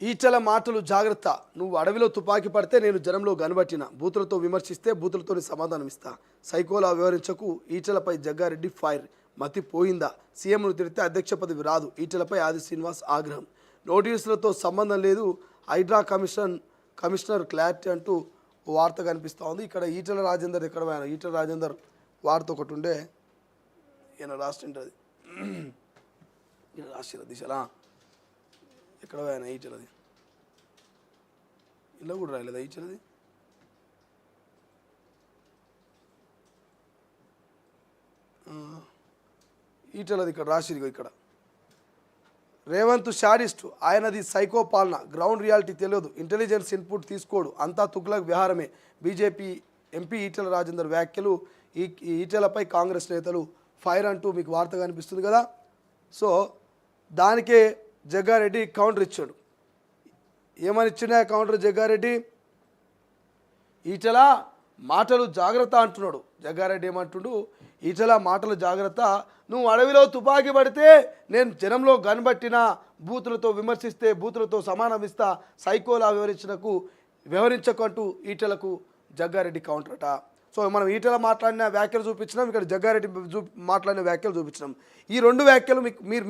ఈటల మాటలు జాగ్రత్త. నువ్వు అడవిలో తుపాకీ పడితే నేను జనంలో గనబట్టిన. బూతులతో విమర్శిస్తే బూతులతోని సమాధానం ఇస్తా. సైకోలా వివరించకు. ఈటలపై జగ్గారెడ్డి ఫైర్. మతి పోయిందా? సీఎంను తిడితే అధ్యక్ష పదవి రాదు. ఈటలపై ఆది శ్రీనివాస్ ఆగ్రహం. నోటీసులతో సంబంధం లేదు. హైడ్రా కమిషనర్ క్లారిటీ అంటూ వార్త కనిపిస్తూ ఉంది. ఇక్కడ ఈటల రాజేందర్ ఎక్కడ పోయాను? ఈటల రాజేందర్ వార్త ఒకటి ఉండే ఈయన రాష్ట్రంటది ఈయన రాష్ట్ర దిశలా ఎక్కడ పోయాను? ఈటలది ఇలా కూడా రాయలేదా? ఈటలది ఈటలది ఇక్కడ రాసిరిగో. ఇక్కడ రేవంత్ షాడిస్ట్, ఆయనది సైకో పాలన, గ్రౌండ్ రియాలిటీ తెలియదు, ఇంటెలిజెన్స్ ఇన్పుట్ తీసుకోడు, అంతా తుగ్లక్ వ్యవహారమే. బీజేపీ ఎంపీ ఈటల రాజేందర్ వ్యాఖ్యలు. ఈటలపై కాంగ్రెస్ నేతలు ఫైర్ అంటూ మీకు వార్త కనిపిస్తుంది కదా. సో దానికే జగ్గారెడ్డి కౌంటర్ ఇచ్చాడు. ఏమని ఇచ్చినా కౌంటర్ జగ్గారెడ్డి? ఈటల మాటలు జాగ్రత్త అంటున్నాడు. జగ్గారెడ్డి ఏమంటుడు? ఈటల మాటలు జాగ్రత్త. నువ్వు అడవిలో తుపాకీ పడితే నేను జనంలో గన్బట్టిన. బూతులతో విమర్శిస్తే బూతులతో సమానమిస్తా. సైకోలా వివరించకంటూ ఈటలకు జగ్గారెడ్డి కౌంటర్ అట. సో మనం ఈటల మాట్లాడిన వ్యాఖ్యలు చూపించినాం, ఇక్కడ జగ్గారెడ్డి మాట్లాడిన వ్యాఖ్యలు చూపించినాం. ఈ రెండు వ్యాఖ్యలు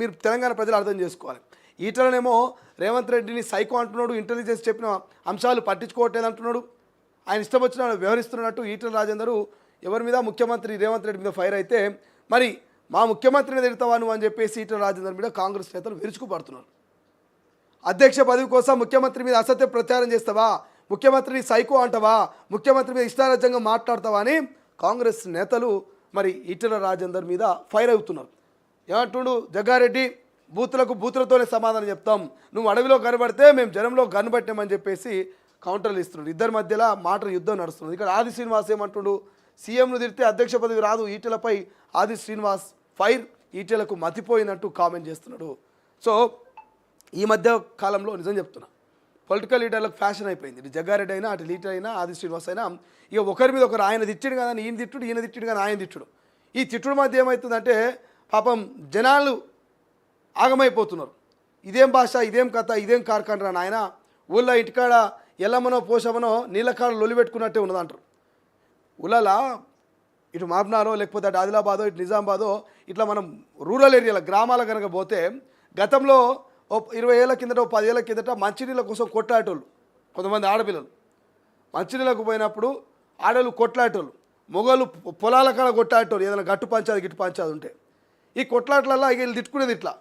మీరు తెలంగాణ ప్రజలు అర్థం చేసుకోవాలి. ఈటలనేమో రేవంత్ రెడ్డిని సైకో అంటున్నాడు, ఇంటెలిజెన్స్ చెప్పిన అంశాలు పట్టించుకోవట్లేదు అంటున్నాడు, ఆయన ఇష్టం వచ్చిన వ్యవహరిస్తున్నట్టు ఈటల రాజేందరు ఎవరి మీద? ముఖ్యమంత్రి రేవంత్ రెడ్డి మీద ఫైర్ అయితే, మరి మా ముఖ్యమంత్రిని తిడతావా నువ్వు అని చెప్పేసి ఈటల రాజేందర్ మీద కాంగ్రెస్ నేతలు విరుచుకుపడుతున్నారు. అధ్యక్ష పదవి కోసం ముఖ్యమంత్రి మీద అసత్య ప్రచారం చేస్తావా? ముఖ్యమంత్రిని సైకో అంటావా? ముఖ్యమంత్రి మీద ఇష్టారాజ్యంగా మాట్లాడతావా అని కాంగ్రెస్ నేతలు మరి ఈటల రాజేందర్ మీద ఫైర్ అవుతున్నారు. ఏమంటుడు జగ్గారెడ్డి? బూతులతోనే సమాధానం చెప్తాం. నువ్వు అడవిలో కనబడితే మేము జనంలో కనబట్టామని చెప్పేసి కౌంటర్లు ఇస్తున్నాడు. ఇద్దరి మధ్యలో మాటల యుద్ధం నడుస్తుంది. ఇక్కడ ఆది శ్రీనివాస్ ఏమంటుడు? సీఎంను తిడితే అధ్యక్ష పదవి రాదు. ఈటలపై ఆది శ్రీనివాస్ ఫైర్. ఈటలకు మతిపోయినట్టు కామెంట్ చేస్తున్నాడు. సో ఈ మధ్య కాలంలో నిజం చెప్తున్నా, పొలిటికల్ లీడర్లకు ఫ్యాషన్ అయిపోయింది. ఇటు జగ్గారెడ్డి అయినా, అటు లీడర్ అయినా, ఆది శ్రీనివాస్ అయినా ఇక ఒకరి మీద ఒకరు ఆయన తిట్టుడు కదా ఈయన తిట్టుడు, ఈయన తిట్టుడు కానీ ఆయన తిట్టుడు. ఈ తిట్టుడు మధ్య ఏమవుతుందంటే పాపం జనాలు ఆగమైపోతున్నారు. ఇదేం భాష, ఇదేం కథ, ఇదేం కార్ఖాన నాయన. ఊళ్ళో ఇంటికాడ ఎల్లమ్మనో పోషమనో నీళ్ళకాడ లొలి పెట్టుకున్నట్టే ఉన్నదంటారు. ఊళ్ళలో ఇటు మాబ్నారో లేకపోతే అటు ఆదిలాబాదో ఇటు నిజామాబాదో ఇట్లా మనం రూరల్ ఏరియాల గ్రామాల కనుక పోతే గతంలో 20 ఏళ్ళ కిందట 10 ఏళ్ళ కిందట మంచినీళ్ళ కోసం కొట్లాటోళ్ళు కొంతమంది ఆడపిల్లలు. మంచినీళ్ళకు పోయినప్పుడు ఆడలు కొట్లాటోళ్ళు, మొగలు పొలాల కాడ కొట్లాటోళ్ళు, ఏదైనా గట్టు పంచాది గిట్టు పంచాది ఉంటే. ఈ కొట్లాట్లల్లో ఇక వీళ్ళు తిట్టుకునేది ఇట్లా,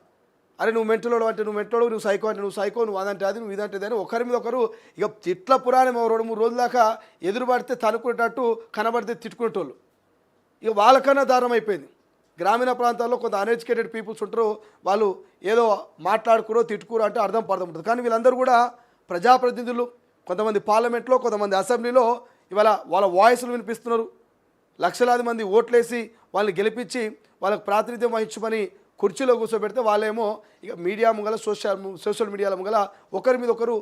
అరే నువ్వు మెంటలోడు అంటే నువ్వు మెంటలోడు, నువ్వు సైకో అంటే నువ్వు సైకో, నువ్వు అదంటే అది, నువ్వు ఇదంటే అని ఒకరి మీద ఒకరు ఇక తిట్ల పురాణం 2-3 రోజుల దాకా ఎదురు పడితే తనుకునేటట్టు కనబడితే తిట్టుకునేటోళ్ళు. ఇక వాళ్ళకన్నా దారుణం అయిపోయింది. గ్రామీణ ప్రాంతాల్లో కొంత అన్ఎడ్యుకేటెడ్ పీపుల్స్ ఉంటారు, వాళ్ళు ఏదో మాట్లాడుకురో తిట్టుకురో అంటే అర్థం ఉంటుంది. కానీ వీళ్ళందరూ కూడా ప్రజాప్రతినిధులు, కొంతమంది పార్లమెంట్లో, కొంతమంది అసెంబ్లీలో ఇవాళ వాళ్ళ వాయిస్లు వినిపిస్తున్నారు. లక్షలాది మంది ఓట్లేసి వాళ్ళని గెలిపించి వాళ్ళకు ప్రాతినిధ్యం వహించమని కుర్చీలో కూర్చోబెడితే వాళ్ళేమో ఇక మీడియా ముంగల సోషల్ మీడియాల ముంగల ఒకరి మీద ఒకరు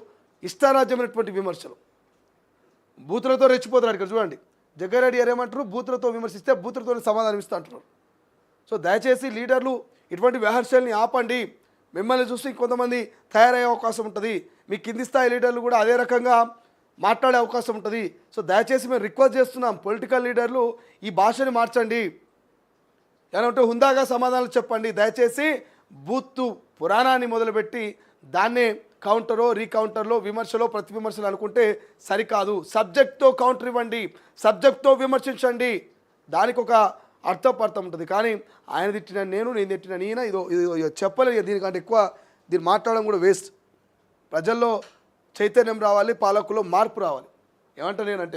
ఇష్టారాజ్యమైనటువంటి విమర్శలు, బూతులతో రెచ్చిపోతున్నారు. ఇక్కడ చూడండి జగ్గారెడ్డి గారు ఏమంటారు? బూతులతో విమర్శిస్తే బూతులతో సమాధానం ఇస్తూ అంటున్నారు. సో దయచేసి లీడర్లు ఇటువంటి వ్యవహారాలని ఆపండి. మిమ్మల్ని చూసి కొంతమంది తయారయ్యే అవకాశం ఉంటుంది. మీ కింది స్థాయి లీడర్లు కూడా అదే రకంగా మాట్లాడే అవకాశం ఉంటుంది. సో దయచేసి మేము రిక్వెస్ట్ చేస్తున్నాం, పొలిటికల్ లీడర్లు ఈ భాషని మార్చండి, ఏమంటే హుందాగా సమాధానాలు చెప్పండి. దయచేసి బూత్తు పురాణాన్ని మొదలుపెట్టి దాన్నే కౌంటరో రీకౌంటర్లో విమర్శలో ప్రతి విమర్శలు అనుకుంటే సరికాదు. సబ్జెక్ట్తో కౌంటర్ ఇవ్వండి, సబ్జెక్ట్తో విమర్శించండి, దానికి ఒక అర్థం ఉంటుంది. కానీ ఆయన తిట్టిన నేను తిట్టిన నేన ఇదో చెప్పలేదు. దీనికంటే ఎక్కువ దీన్ని మాట్లాడడం కూడా వేస్ట్. ప్రజల్లో చైతన్యం రావాలి, పాలకుల్లో మార్పు రావాలి. ఏమంటా నేనంటే